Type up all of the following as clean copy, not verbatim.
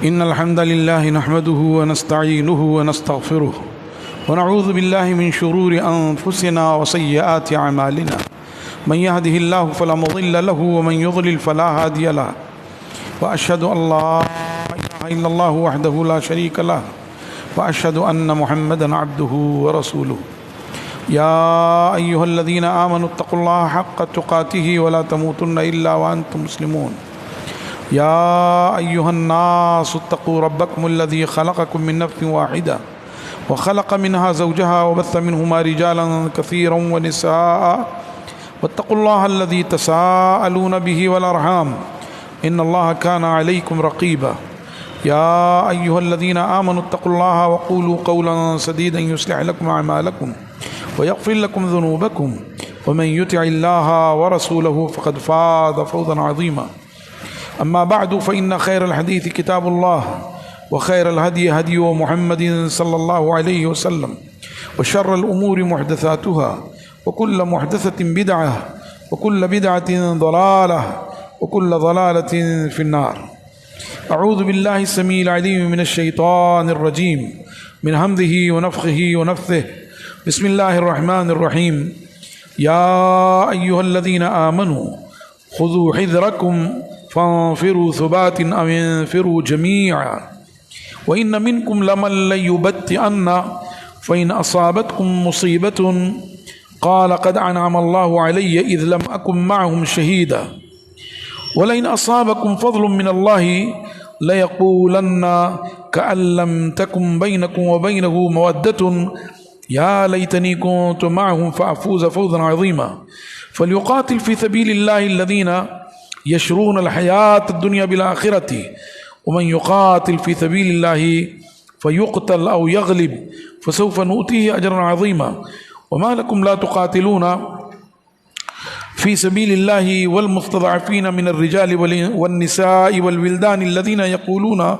إن الحمد لله نحمده ونستعينه ونستغفره ونعوذ بالله من شرور أنفسنا وسيئات أعمالنا من يهده الله فلا مضل له ومن يضلل فلا هادي له وأشهد أن لا إله إلا الله وحده لا شريك له وأشهد أن محمدا عبده ورسوله يا أيها الذين آمنوا اتقوا الله حق تقاته ولا تموتن إلا وأنتم مسلمون يا أيها الناس اتقوا ربكم الذي خلقكم من نفس واحدة وخلق منها زوجها وبث منهما رجالا كثيرا ونساء واتقوا الله الذي تساءلون به والأرحام إن الله كان عليكم رقيبا يا أيها الذين آمنوا اتقوا الله وقولوا قولا سديدا يصلح لكم أعمالكم ويغفر لكم ذنوبكم ومن يطع الله ورسوله فقد فاز فوزا عظيما أما بعد فإن خير الحديث كتاب الله وخير الهدي هدي محمد صلى الله عليه وسلم وشر الأمور محدثاتها وكل محدثة بدعة وكل بدعة ضلالة وكل ضلالة في النار. أعوذ بالله السميع العليم من الشيطان الرجيم من همزه ونفخه ونفثه. بسم الله الرحمن الرحيم. يا أيها الذين آمنوا خذوا حذركم فانفروا ثبات أو انفروا جميعا وإن منكم لمن ليبطئن فإن أصابتكم مصيبة قال قد أنعم الله علي إذ لم أكن معهم شهيدا ولئن أصابكم فضل من الله ليقولن كأن لم تكن بينكم وبينه مودة يا ليتني كنت معهم فأفوز فوزا عظيما. فليقاتل في سبيل الله الذين يشرون الحياة الدنيا بالآخرة ومن يقاتل في سبيل الله فيقتل أو يغلب فسوف نؤتيه أجرا عظيما. وما لكم لا تقاتلون في سبيل الله والمستضعفين من الرجال والنساء والولدان الذين يقولون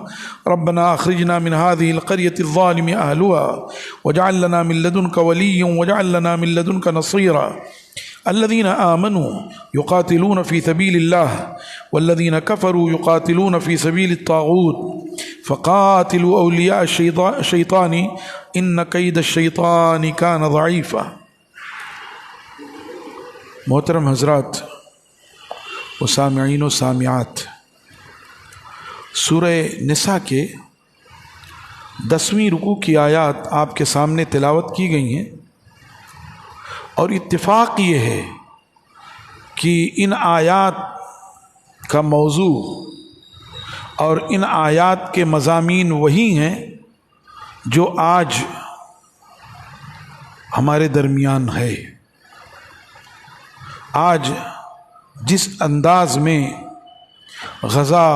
ربنا أخرجنا من هذه القرية الظالم أهلها واجعل لنا من لدنك وليا واجعل لنا من لدنك نصيرا. الذين آمنوا يقاتلون في سبيل الله والذين كفروا يقاتلون في سبيل الطاغوت فقاتلوا أولياء الشيطان إن كيد الشيطان كان ضعيفا. محترم حضرات و سامعین و سامعات، سورہ نساء کے 10ویں رکوع کی آیات آپ کے سامنے تلاوت کی گئی ہیں، اور اتفاق یہ ہے کہ ان آیات کا موضوع اور ان آیات کے مضامین وہی ہیں جو آج ہمارے درمیان ہے۔ آج جس انداز میں غزہ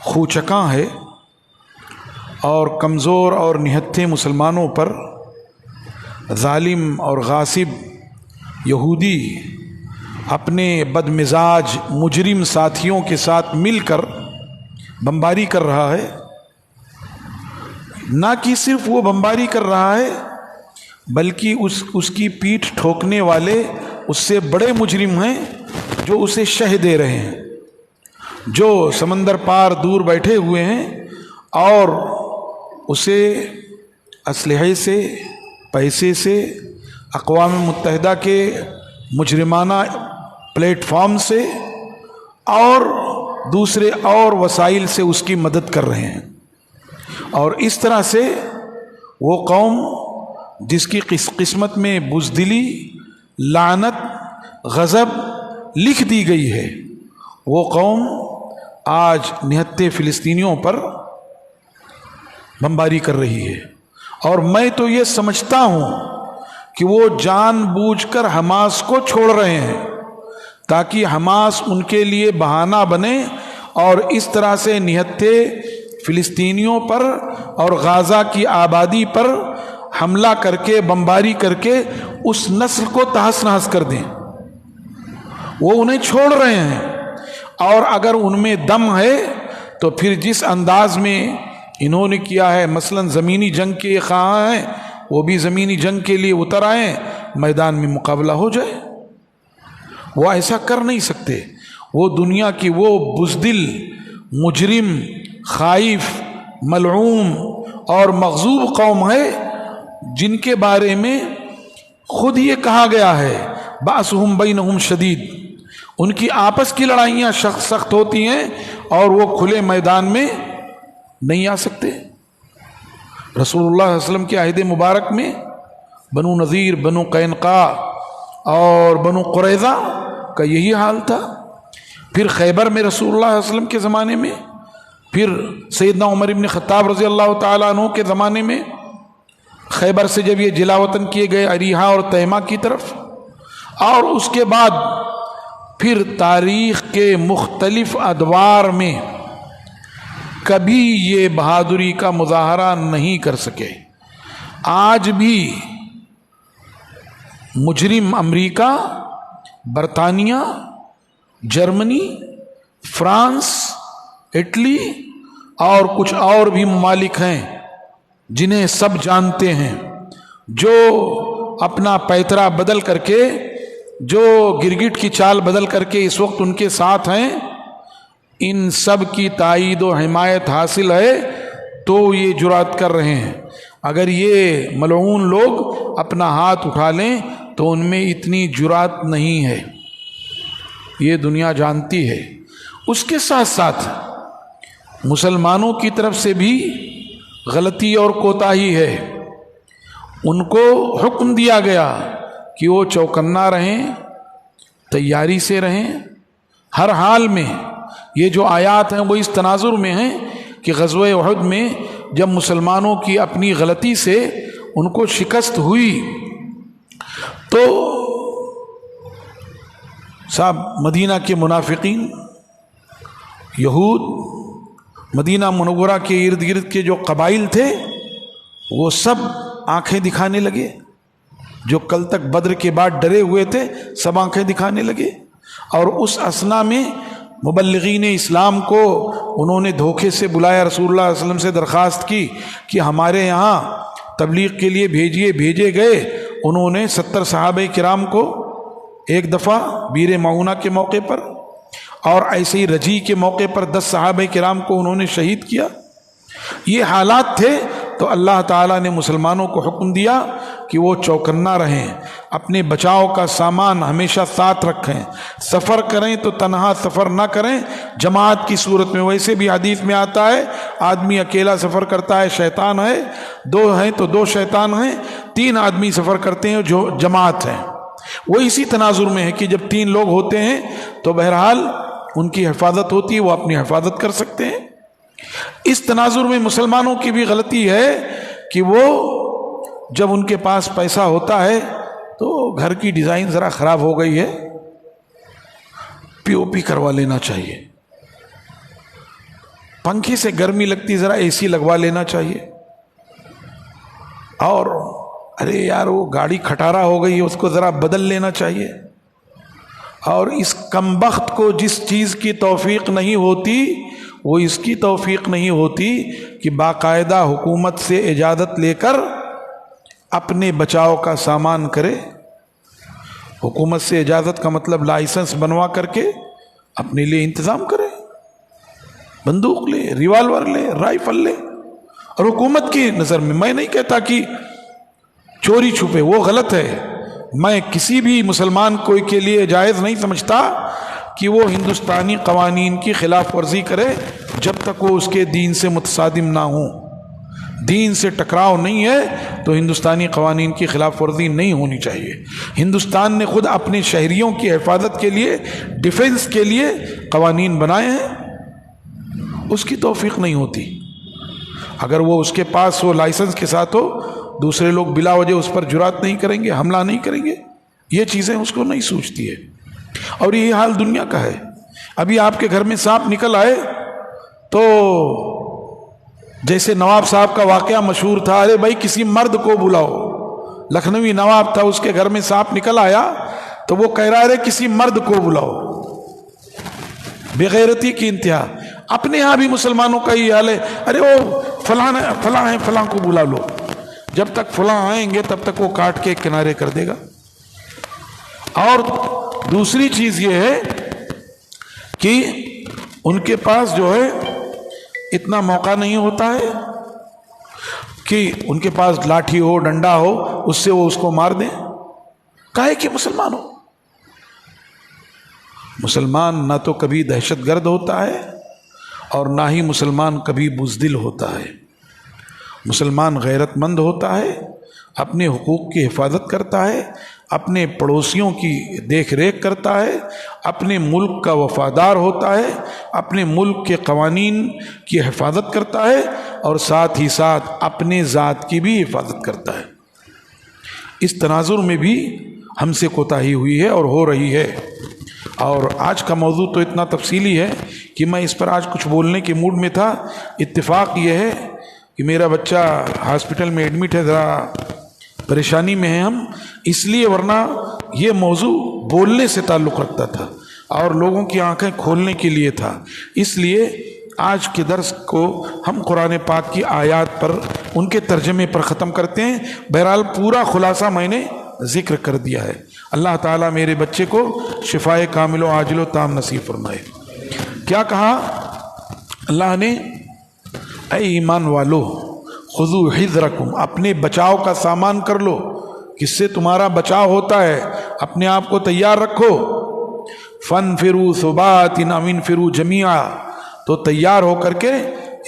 خوچکاں ہے اور کمزور اور نہتھے مسلمانوں پر ظالم اور غاصب یہودی اپنے بدمزاج مجرم ساتھیوں کے ساتھ مل کر بمباری کر رہا ہے، نہ کہ صرف وہ بمباری کر رہا ہے بلکہ اس کی پیٹھ ٹھوکنے والے اس سے بڑے مجرم ہیں جو اسے شہ دے رہے ہیں، جو سمندر پار دور بیٹھے ہوئے ہیں اور اسے اسلحے سے، پیسے سے، اقوام متحدہ کے مجرمانہ پلیٹ فارم سے اور دوسرے اور وسائل سے اس کی مدد کر رہے ہیں۔ اور اس طرح سے وہ قوم جس کی قسمت میں بزدلی، لعنت، غضب لکھ دی گئی ہے، وہ قوم آج نہتے فلسطینیوں پر بمباری کر رہی ہے۔ اور میں تو یہ سمجھتا ہوں کہ وہ جان بوجھ کر حماس کو چھوڑ رہے ہیں تاکہ حماس ان کے لیے بہانہ بنے اور اس طرح سے نہتے فلسطینیوں پر اور غزہ کی آبادی پر حملہ کر کے، بمباری کر کے اس نسل کو تہس نہس کر دیں۔ وہ انہیں چھوڑ رہے ہیں، اور اگر ان میں دم ہے تو پھر جس انداز میں انہوں نے کیا ہے، مثلا زمینی جنگ کے خواہاں ہیں، وہ بھی زمینی جنگ کے لیے اتر آئیں، میدان میں مقابلہ ہو جائے۔ وہ ایسا کر نہیں سکتے، وہ دنیا کی وہ بزدل مجرم خائف، ملعون اور مغضوب قوم ہے جن کے بارے میں خود یہ کہا گیا ہے بأسہم بینہم شدید، ان کی آپس کی لڑائیاں سخت ہوتی ہیں اور وہ کھلے میدان میں نہیں آ سکتے۔ رسول اللہ صلی اللہ علیہ وسلم کے عہد مبارک میں بنو نذیر، بنو قینقاع اور بنو قریظہ کا یہی حال تھا۔ پھر خیبر میں رسول اللہ صلی اللہ علیہ وسلم کے زمانے میں، پھر سیدنا عمر ابن خطاب رضی اللہ تعالیٰ عنہ کے زمانے میں خیبر سے جب یہ جلاوطن کیے گئے اریحا اور تیمہ کی طرف، اور اس کے بعد پھر تاریخ کے مختلف ادوار میں کبھی یہ بہادری کا مظاہرہ نہیں کر سکے۔ آج بھی مجرم امریکہ، برطانیہ، جرمنی، فرانس، اٹلی اور کچھ اور بھی ممالک ہیں جنہیں سب جانتے ہیں، جو اپنا پیترا بدل کر کے، جو گرگٹ کی چال بدل کر کے اس وقت ان کے ساتھ ہیں، ان سب کی تائید و حمایت حاصل ہے تو یہ جرات کر رہے ہیں۔ اگر یہ ملعون لوگ اپنا ہاتھ اٹھا لیں تو ان میں اتنی جرات نہیں ہے، یہ دنیا جانتی ہے۔ اس کے ساتھ ساتھ مسلمانوں کی طرف سے بھی غلطی اور کوتاہی ہے۔ ان کو حکم دیا گیا کہ وہ چوکنا رہیں، تیاری سے رہیں ہر حال میں۔ یہ جو آیات ہیں وہ اس تناظر میں ہیں کہ غزوہ احد میں جب مسلمانوں کی اپنی غلطی سے ان کو شکست ہوئی تو صاحب مدینہ کے منافقین، یہود، مدینہ منورہ کے ارد گرد کے جو قبائل تھے وہ سب آنکھیں دکھانے لگے۔ جو کل تک بدر کے بعد ڈرے ہوئے تھے سب آنکھیں دکھانے لگے، اور اس اثنا میں مبلغین اسلام کو انہوں نے دھوکے سے بلایا، رسول اللہ علیہ وسلم سے درخواست کی کہ ہمارے یہاں تبلیغ کے لیے بھیجے گئے۔ انہوں نے 70 صحابہ کرام کو ایک دفعہ بیر معونہ کے موقع پر، اور ایسے ہی رجی کے موقع پر 10 صحابہ کرام کو انہوں نے شہید کیا۔ یہ حالات تھے تو اللہ تعالیٰ نے مسلمانوں کو حکم دیا کہ وہ چوکنا رہیں، اپنے بچاؤ کا سامان ہمیشہ ساتھ رکھیں، سفر کریں تو تنہا سفر نہ کریں، جماعت کی صورت میں۔ ویسے بھی حدیث میں آتا ہے آدمی اکیلا سفر کرتا ہے شیطان ہے، 2 ہیں تو 2 شیطان ہیں، 3 آدمی سفر کرتے ہیں جو جماعت ہیں۔ وہ اسی تناظر میں ہے کہ جب 3 لوگ ہوتے ہیں تو بہرحال ان کی حفاظت ہوتی ہے، وہ اپنی حفاظت کر سکتے ہیں۔ اس تناظر میں مسلمانوں کی بھی غلطی ہے کہ وہ جب ان کے پاس پیسہ ہوتا ہے تو گھر کی ڈیزائن ذرا خراب ہو گئی ہے، پی او پی کروا لینا چاہیے، پنکھے سے گرمی لگتی ذرا اے سی لگوا لینا چاہیے، اور ارے یار وہ گاڑی کھٹارا ہو گئی ہے اس کو ذرا بدل لینا چاہیے۔ اور اس کمبخت کو جس چیز کی توفیق نہیں ہوتی وہ اس کی توفیق نہیں ہوتی کہ باقاعدہ حکومت سے اجازت لے کر اپنے بچاؤ کا سامان کرے۔ حکومت سے اجازت کا مطلب لائسنس بنوا کر کے اپنے لیے انتظام کرے، بندوق لے، ریوالور لے، رائفل لے۔ اور حکومت کی نظر میں نہیں کہتا کہ چوری چھپے، وہ غلط ہے۔ میں کسی بھی مسلمان کوئی کے لیے جائز نہیں سمجھتا کہ وہ ہندوستانی قوانین کی خلاف ورزی کرے جب تک وہ اس کے دین سے متصادم نہ ہوں۔ دین سے ٹکراؤ نہیں ہے تو ہندوستانی قوانین کی خلاف ورزی نہیں ہونی چاہیے۔ ہندوستان نے خود اپنے شہریوں کی حفاظت کے لیے، ڈیفنس کے لیے قوانین بنائے ہیں، اس کی توفیق نہیں ہوتی۔ اگر وہ اس کے پاس وہ لائسنس کے ساتھ ہو، دوسرے لوگ بلا وجہ اس پر جرات نہیں کریں گے، حملہ نہیں کریں گے، یہ چیزیں اس کو نہیں سوچتی ہے۔ اور یہ حال دنیا کا ہے۔ ابھی آپ کے گھر میں سانپ نکل آئے تو جیسے نواب صاحب کا واقعہ مشہور تھا، ارے بھائی کسی مرد کو بلاؤ، لکھنوی نواب تھا، اس کے گھر میں سانپ نکل آیا تو وہ کہہ رہا ہے کسی مرد کو بلاؤ، بے غیرتی کی انتہا۔ اپنے یہاں بھی مسلمانوں کا یہ حال ہے، ارے وہ فلاں ہیں، فلاں کو بلا لو، جب تک فلاں آئیں گے تب تک وہ کاٹ کے کنارے کر دے گا۔ اور دوسری چیز یہ ہے کہ ان کے پاس جو ہے اتنا موقع نہیں ہوتا ہے کہ ان کے پاس لاٹھی ہو ڈنڈا ہو اس سے وہ اس کو مار دیں؟ کاہے کہ مسلمان ہو؟ مسلمان نہ تو کبھی دہشت گرد ہوتا ہے اور نہ ہی مسلمان کبھی بزدل ہوتا ہے. مسلمان غیرت مند ہوتا ہے، اپنے حقوق کی حفاظت کرتا ہے، اپنے پڑوسیوں کی دیکھ ریکھ کرتا ہے، اپنے ملک کا وفادار ہوتا ہے، اپنے ملک کے قوانین کی حفاظت کرتا ہے اور ساتھ ہی ساتھ اپنے ذات کی بھی حفاظت کرتا ہے. اس تناظر میں بھی ہم سے کوتاہی ہوئی ہے اور ہو رہی ہے. اور آج کا موضوع تو اتنا تفصیلی ہے کہ میں اس پر آج کچھ بولنے کے موڈ میں تھا. اتفاق یہ ہے کہ میرا بچہ ہاسپٹل میں ایڈمٹ ہے، ذرا پریشانی میں ہے ہم، اس لیے، ورنہ یہ موضوع بولنے سے تعلق رکھتا تھا اور لوگوں کی آنکھیں کھولنے کے لیے تھا. اس لیے آج کے درس کو ہم قرآن پاک کی آیات پر ان کے ترجمے پر ختم کرتے ہیں. بہرحال پورا خلاصہ میں نے ذکر کر دیا ہے. اللہ تعالیٰ میرے بچے کو شفائے کامل و عاجل و تام نصیب فرمائے. کیا کہا اللہ نے؟ اے ایمان والو خذو حذرکم، اپنے بچاؤ کا سامان کر لو. کس سے تمہارا بچاؤ ہوتا ہے؟ اپنے آپ کو تیار رکھو. فانفروا ثبات او انفروا جمیعا، تو تیار ہو کر کے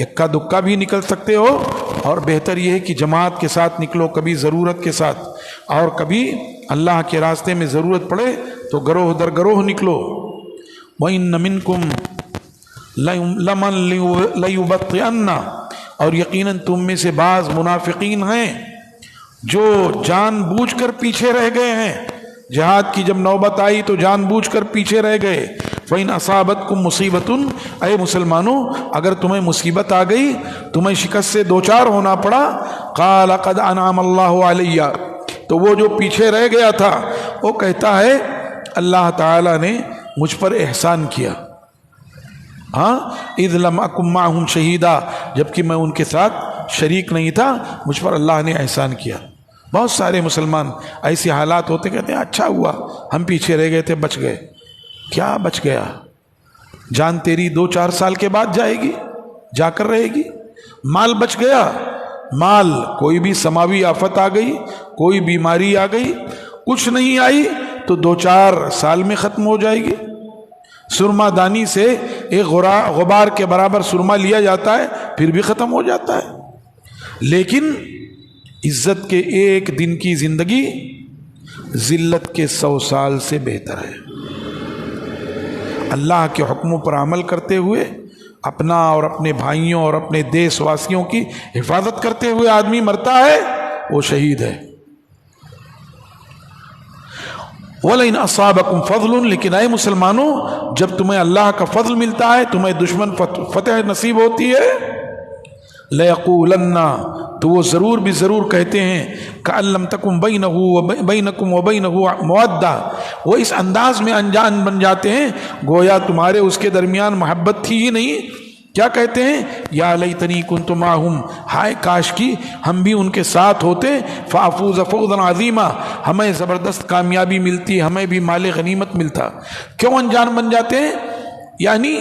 اکا دکا بھی نکل سکتے ہو اور بہتر یہ ہے کہ جماعت کے ساتھ نکلو، کبھی ضرورت کے ساتھ اور کبھی اللہ کے راستے میں ضرورت پڑے تو گروہ در گروہ نکلو. وَإِنَّ مِنْكُمْ لَمَنْ لَيُبَطِّئَنَّ، اور یقیناً تم میں سے بعض منافقین ہیں جو جان بوجھ کر پیچھے رہ گئے ہیں. جہاد کی جب نوبت آئی تو جان بوجھ کر پیچھے رہ گئے. فَإِنْ أَصَابَتْكُمْ مُصِيبَةٌ، اے مسلمانوں اگر تمہیں مصیبت آ گئی، تمہیں شکست سے دوچار ہونا پڑا، قَالَ قَدْ أَنْعَمَ اللَّهُ عَلَيَّ، تو وہ جو پیچھے رہ گیا تھا وہ کہتا ہے اللہ تعالیٰ نے مجھ پر احسان کیا. ہاں، اذ لم اکن معہم شہیدا، جبکہ میں ان کے ساتھ شریک نہیں تھا، مجھ پر اللہ نے احسان کیا. بہت سارے مسلمان ایسے حالات ہوتے کہتے ہیں اچھا ہوا ہم پیچھے رہ گئے تھے، بچ گئے. کیا بچ گیا؟ جان تیری 2-4 سال کے بعد جائے گی، جا کر رہے گی. مال بچ گیا، مال کوئی بھی سماوی آفت آ گئی، کوئی بیماری آ گئی، کچھ نہیں آئی تو 2-4 سال میں ختم ہو جائے گی. سرما دانی سے ایک غبار کے برابر سرما لیا جاتا ہے پھر بھی ختم ہو جاتا ہے. لیکن عزت کے ایک دن کی زندگی ذلت کے 100 سال سے بہتر ہے. اللہ کے حکموں پر عمل کرتے ہوئے اپنا اور اپنے بھائیوں اور اپنے دیش واسیوں کی حفاظت کرتے ہوئے آدمی مرتا ہے، وہ شہید ہے. وَلَئِنْ أَصَابَكُمْ فَضْلٌ، لیکن اے مسلمانوں جب تمہیں اللہ کا فضل ملتا ہے، تمہیں دشمن فتح نصیب ہوتی ہے، لَيَقُولَنَّ، تو وہ ضرور بھی ضرور کہتے ہیں كَأَن لَّمْ تَكُن بَيْنَكُمْ وَبَيْنَهُ مَوَدَّةٌ، وہ اس انداز میں انجان بن جاتے ہیں گویا تمہارے اس کے درمیان محبت تھی ہی نہیں. کیا کہتے ہیں؟ یا لیتنی کنت معہم، ہائے کاش کی ہم بھی ان کے ساتھ ہوتے، فافوز فوزا عظیما، ہمیں زبردست کامیابی ملتی، ہمیں بھی مال غنیمت ملتا. کیوں انجان بن جاتے ہیں؟ یعنی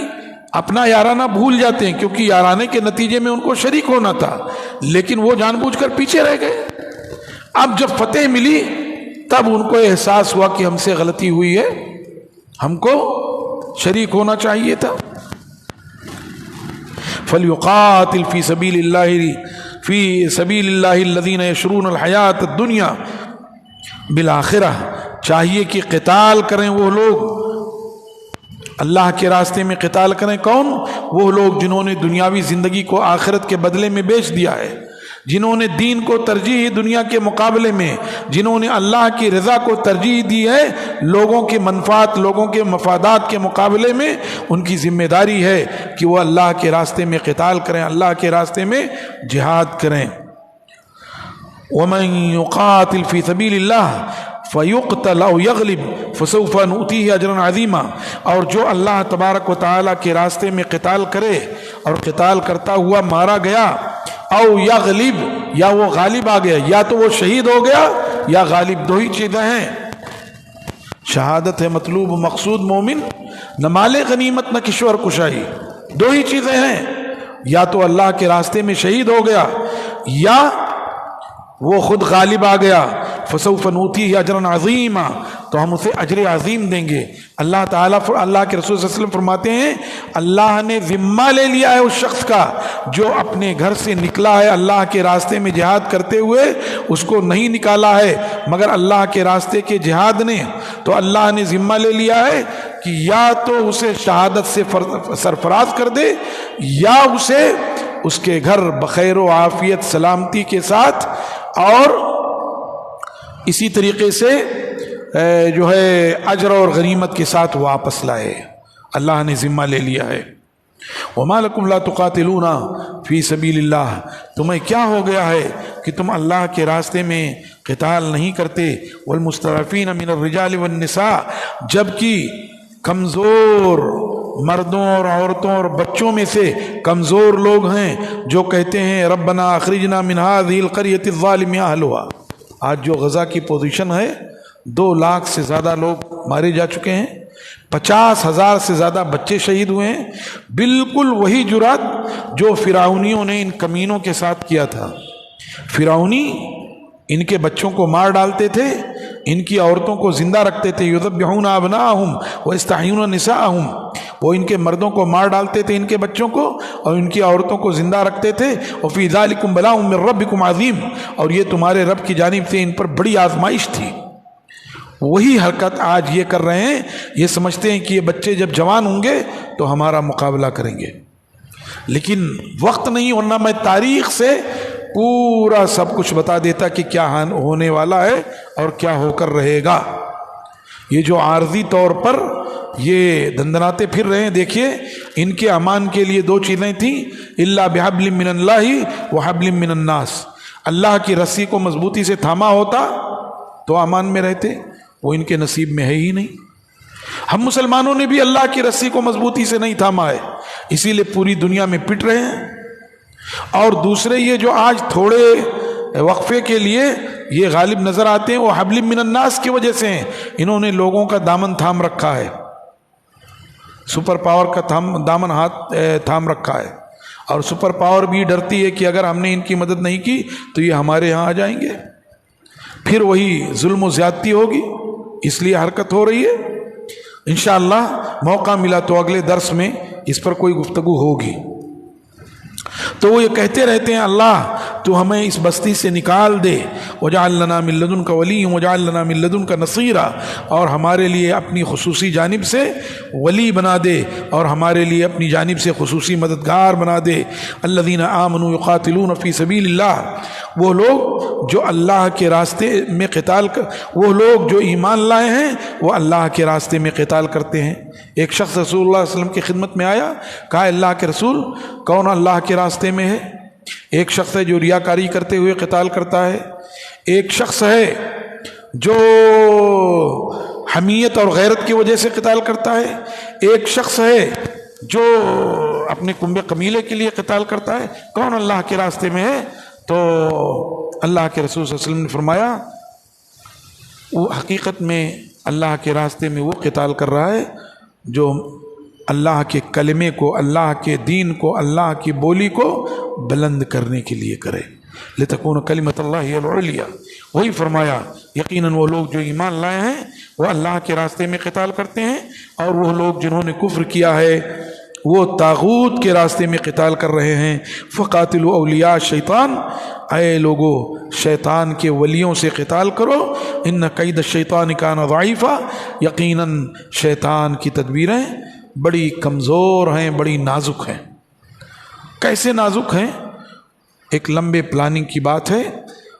اپنا یارانہ بھول جاتے ہیں، کیونکہ یارانے کے نتیجے میں ان کو شریک ہونا تھا لیکن وہ جان بوجھ کر پیچھے رہ گئے. اب جب فتح ملی تب ان کو احساس ہوا کہ ہم سے غلطی ہوئی ہے، ہم کو شریک ہونا چاہیے تھا. فَلْيُقَاتِلْ فِي سَبِيلِ اللَّهِ الَّذِينَ يَشْرُونَ الْحَيَاةَ الدُّنْيَا بِالْآخِرَةِ، چاہیے کہ قتال کریں وہ لوگ، اللہ کے راستے میں قتال کریں. کون؟ وہ لوگ جنہوں نے دنیاوی زندگی کو آخرت کے بدلے میں بیچ دیا ہے، جنہوں نے دین کو ترجیح دنیا کے مقابلے میں، جنہوں نے اللہ کی رضا کو ترجیح دی ہے لوگوں کے منفعت، لوگوں کے مفادات کے مقابلے میں. ان کی ذمہ داری ہے کہ وہ اللہ کے راستے میں قتال کریں، اللہ کے راستے میں جہاد کریں. وَمَن يُقَاتِلْ فِي سَبِيلِ اللَّهِ فَيُقْتَلْ أَوْ يَغْلِبْ فَسَوْفَ نُؤْتِيهِ أَجْرًا عَظِيمًا، اور جو اللہ تبارک و تعالیٰ کے راستے میں قتال کرے اور قتال کرتا ہوا مارا گیا، او یغلب، یا وہ غالب آ گیا، یا تو وہ شہید ہو گیا یا غالب، دو ہی چیزیں ہیں. شہادت ہے مطلوب مقصود مومن، نہ مال غنیمت نہ کشور کشائی، دو ہی چیزیں ہیں. یا تو اللہ کے راستے میں شہید ہو گیا یا وہ خود غالب آ گیا، فسوف نؤتیہ اجرا عظیما، تو ہم اسے اجر عظیم دیں گے۔ اللہ تعالیٰ اللہ کے رسول صلی اللہ علیہ وسلم فرماتے ہیں اللہ نے ذمہ لے لیا ہے اس شخص کا جو اپنے گھر سے نکلا ہے اللہ کے راستے میں جہاد کرتے ہوئے، اس کو نہیں نکالا ہے مگر اللہ کے راستے کے جہاد نے، تو اللہ نے ذمہ لے لیا ہے کہ یا تو اسے شہادت سے سرفراز کر دے یا اسے اس کے گھر بخیر و عافیت سلامتی کے ساتھ اور اسی طریقے سے جو ہے اجر اور غنیمت کے ساتھ واپس لائے۔ اللہ نے ذمہ لے لیا ہے۔ وَمَا لَكُمْ لَا تُقَاتِلُونَ فِي سَبِيلِ اللَّهِ، تمہیں کیا ہو گیا ہے کہ تم اللہ کے راستے میں قتال نہیں کرتے؟ وَالْمُسْتَضْعَفِينَ مِنَ الرِّجَالِ وَالنِّسَاءِ، جبکہ کمزور مردوں اور عورتوں اور بچوں میں سے کمزور لوگ ہیں جو کہتے ہیں ربنا اخرجنا من هذه القرية الظالم اهلها۔ آج جو غزہ کی پوزیشن ہے 2 لاکھ سے زیادہ لوگ مارے جا چکے ہیں، 50,000 سے زیادہ بچے شہید ہوئے ہیں، بالکل وہی جرات جو فرعونیوں نے ان کمینوں کے ساتھ کیا تھا۔ فرعونی ان کے بچوں کو مار ڈالتے تھے، ان کی عورتوں کو زندہ رکھتے تھے، یذبحون ابناءہم ویستحیون نساءہم، وہ ان کے مردوں کو مار ڈالتے تھے ان کے بچوں کو اور ان کی عورتوں کو زندہ رکھتے تھے۔ وفی ذالکم بلاء من ربکم عظیم، اور یہ تمہارے رب کی جانب سے ان پر بڑی آزمائش تھی۔ وہی حرکت آج یہ کر رہے ہیں، یہ سمجھتے ہیں کہ یہ بچے جب جوان ہوں گے تو ہمارا مقابلہ کریں گے، لیکن وقت نہیں، ورنہ میں تاریخ سے پورا سب کچھ بتا دیتا کہ کیا ہونے والا ہے اور کیا ہو کر رہے گا۔ یہ جو عارضی طور پر یہ دندناتے پھر رہے ہیں، دیکھیے ان کے امان کے لیے 2 چیزیں تھیں، الا بحبل من اللہ وحبل من الناس، اللہ کی رسی کو مضبوطی سے تھاما ہوتا تو امان میں رہتے، وہ ان کے نصیب میں ہے ہی نہیں۔ ہم مسلمانوں نے بھی اللہ کی رسی کو مضبوطی سے نہیں تھاما ہے، اسی لیے پوری دنیا میں پٹ رہے ہیں۔ اور دوسرے یہ جو آج تھوڑے وقفے کے لیے یہ غالب نظر آتے ہیں وہ حبل من الناس کی وجہ سے ہیں، انہوں نے لوگوں کا دامن تھام رکھا ہے، سپر پاور کا دامن ہاتھ تھام رکھا ہے، اور سپر پاور بھی ڈرتی ہے کہ اگر ہم نے ان کی مدد نہیں کی تو یہ ہمارے ہاں آ جائیں گے، پھر وہی ظلم و زیادتی ہوگی، اس لیے حرکت ہو رہی ہے۔ انشاءاللہ موقع ملا تو اگلے درس میں اس پر کوئی گفتگو ہوگی۔ تو وہ یہ کہتے رہتے ہیں اللہ تو ہمیں اس بستی سے نکال دے، وجعل لنا من لدنک ولیا وجعل لنا من لدنک نصیرا، اور ہمارے لیے اپنی خصوصی جانب سے ولی بنا دے اور ہمارے لیے اپنی جانب سے خصوصی مددگار بنا دے۔ الذین آمنوا یقاتلون فی سبیل اللہ، وہ لوگ جو اللہ کے راستے میں قتال وہ لوگ جو ایمان لائے ہیں وہ اللہ کے راستے میں قتال کرتے ہیں۔ ایک شخص رسول اللہ صلی اللہ علیہ وسلم کی خدمت میں آیا، کہا اللہ کے رسول کون اللہ کے راستے میں ہے؟ ایک شخص ہے جو ریاکاری کرتے ہوئے قتال کرتا ہے، ایک شخص ہے جو حمیت اور غیرت کی وجہ سے قتال کرتا ہے، ایک شخص ہے جو اپنے کنبے قبیلے کے لیے قتال کرتا ہے، کون اللہ کے راستے میں ہے؟ تو اللہ کے رسول صلی اللہ علیہ وسلم نے فرمایا وہ حقیقت میں اللہ کے راستے میں وہ قتال کر رہا ہے جو اللہ کے کلمے کو، اللہ کے دین کو، اللہ کی بولی کو بلند کرنے کے لیے کرے، لتکون کلمۃ اللہ ہی العلیٰ۔ وہی فرمایا یقیناً وہ لوگ جو ایمان لائے ہیں وہ اللہ کے راستے میں قتال کرتے ہیں، اور وہ لوگ جنہوں نے کفر کیا ہے وہ طاغوت کے راستے میں قتال کر رہے ہیں۔ فقاتلوا اولیاء الشیطان، اے لوگو شیطان کے ولیوں سے قتال کرو، ان کید الشیطان کان ضعیفا، یقیناً شیطان کی تدبیریں بڑی کمزور ہیں، بڑی نازک ہیں۔ کیسے نازک ہیں؟ ایک لمبے پلاننگ کی بات ہے،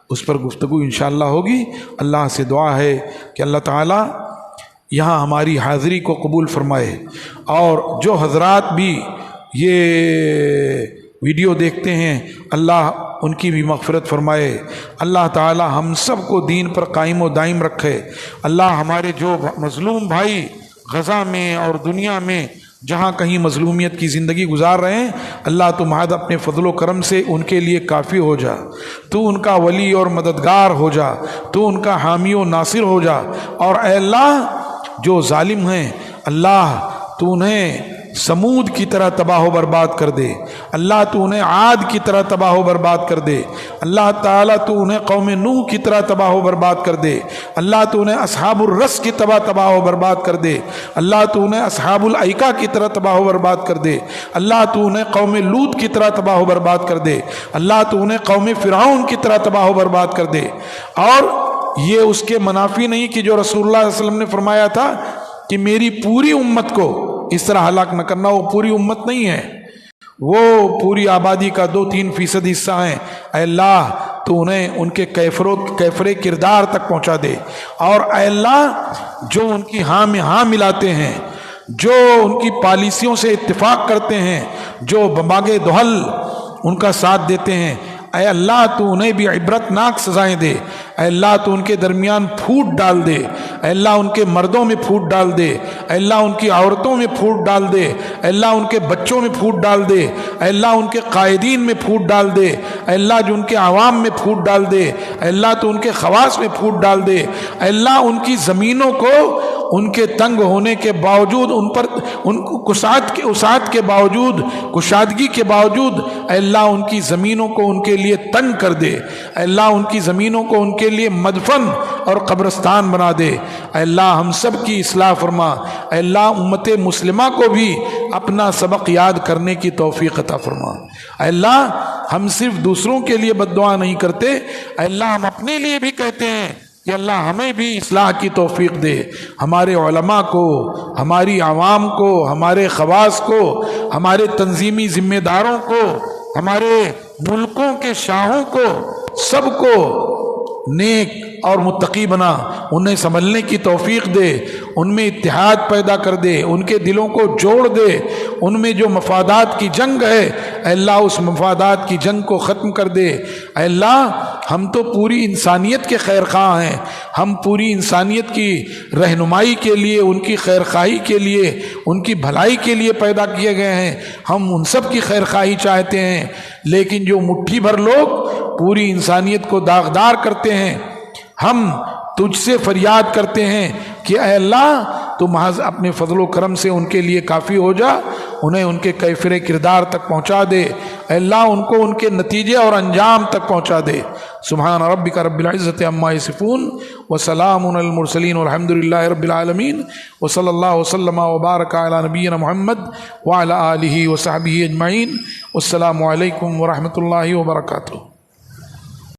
اس پر گفتگو انشاءاللہ ہوگی۔ اللہ سے دعا ہے کہ اللہ تعالی یہاں ہماری حاضری کو قبول فرمائے، اور جو حضرات بھی یہ ویڈیو دیکھتے ہیں اللہ ان کی بھی مغفرت فرمائے۔ اللہ تعالی ہم سب کو دین پر قائم و دائم رکھے۔ اللہ ہمارے جو مظلوم بھائی غزہ میں اور دنیا میں جہاں کہیں مظلومیت کی زندگی گزار رہے ہیں، اللہ تو محض اپنے فضل و کرم سے ان کے لیے کافی ہو جا، تو ان کا ولی اور مددگار ہو جا، تو ان کا حامی و ناصر ہو جا، اور اے اللہ جو ظالم ہیں اللہ تو انہیں سمود کی طرح تباہ و برباد کر دے، اللہ تو انہیں عاد کی طرح تباہ و برباد کر دے، اللہ تعالیٰ تو انہیں قوم نوح کی طرح تباہ و برباد کر دے، اللہ تو انہیں اصحاب الرس کی طرح تباہ و برباد کر دے، اللہ تو انہیں اصحاب الایکا کی طرح تباہ و برباد کر دے، اللہ تو انہیں قوم لوط کی طرح تباہ و برباد کر دے، اللہ تو انہیں قوم فرعون کی طرح تباہ و برباد کر دے۔ اور یہ اس کے منافی نہیں کہ جو رسول اللہ صلی اللہ علیہ وسلم نے فرمایا تھا کہ میری پوری امت کو اس طرح ہلاک نہ کرنا، وہ پوری امت نہیں ہے، وہ پوری آبادی کا 2-3% حصہ ہیں۔ اے اللہ تو انہیں ان کے کیفر کردار تک پہنچا دے، اور اے اللہ جو ان کی ہاں میں ہاں ملاتے ہیں، جو ان کی پالیسیوں سے اتفاق کرتے ہیں، جو بماغِ دہل ان کا ساتھ دیتے ہیں، اے اللہ تو انہیں بھی عبرتناک سزائیں دے، اے اللہ تو ان کے درمیان پھوٹ ڈال دے، اے اللہ ان کے مردوں میں پھوٹ ڈال دے، اے اللہ ان کی عورتوں میں پھوٹ ڈال دے، اے اللہ ان کے بچوں میں پھوٹ ڈال دے، اے اللہ ان کے قائدین میں پھوٹ ڈال دے، اے اللہ جو ان کے عوام میں پھوٹ ڈال دے، اے اللہ تو ان کے خواص میں پھوٹ ڈال دے، اے اللہ ان کی زمینوں کو ان کے تنگ ہونے کے باوجود، ان پر ان وسعت کے باوجود، کشادگی کے باوجود، اے اللہ ان کی زمینوں کو ان کے لیے تنگ کر دے، اے اللہ ان کی زمینوں کو ان کے لیے مدفن اور قبرستان بنا دے، اے اللہ ہم سب کی اصلاح فرما، اے اللہ امت مسلمہ کو بھی اپنا سبق یاد کرنے کی توفیق عطا فرما، اے اللہ ہم صرف دوسروں کے لیے بد دعا نہیں کرتے، اے اللہ ہم اپنے لیے بھی کہتے ہیں کہ اللہ ہمیں بھی اصلاح کی توفیق دے، ہمارے علماء کو، ہماری عوام کو، ہمارے خواص کو، ہمارے تنظیمی ذمہ داروں کو، ہمارے ملکوں کے شاہوں کو، سب کو نیک اور متقی بنا، انہیں سنبھلنے کی توفیق دے، ان میں اتحاد پیدا کر دے، ان کے دلوں کو جوڑ دے، ان میں جو مفادات کی جنگ ہے اے اللہ اس مفادات کی جنگ کو ختم کر دے، اے اللہ ہم تو پوری انسانیت کے خیر خواہ ہیں، ہم پوری انسانیت کی رہنمائی کے لیے، ان کی خیر خواہی کے لیے، ان کی بھلائی کے لیے پیدا کیے گئے ہیں، ہم ان سب کی خیر خواہی چاہتے ہیں، لیکن جو مٹھی بھر لوگ پوری انسانیت کو داغدار کرتے ہیں، ہم تجھ سے فریاد کرتے ہیں کہ اے اللہ تو محض اپنے فضل و کرم سے ان کے لیے کافی ہو جا، انہیں ان کے کیفر کردار تک پہنچا دے، اے اللہ ان کو ان کے نتیجے اور انجام تک پہنچا دے۔ سبحان ربک رب العزت عما یصفون وسلام علی المرسلین والحمد للہ رب العالمین، وصلی اللہ وسلم وبارک علی نبینا محمد وعلی آلہ وصحبہ اجمعین، والسلام علیکم ورحمۃ اللہ وبرکاتہ۔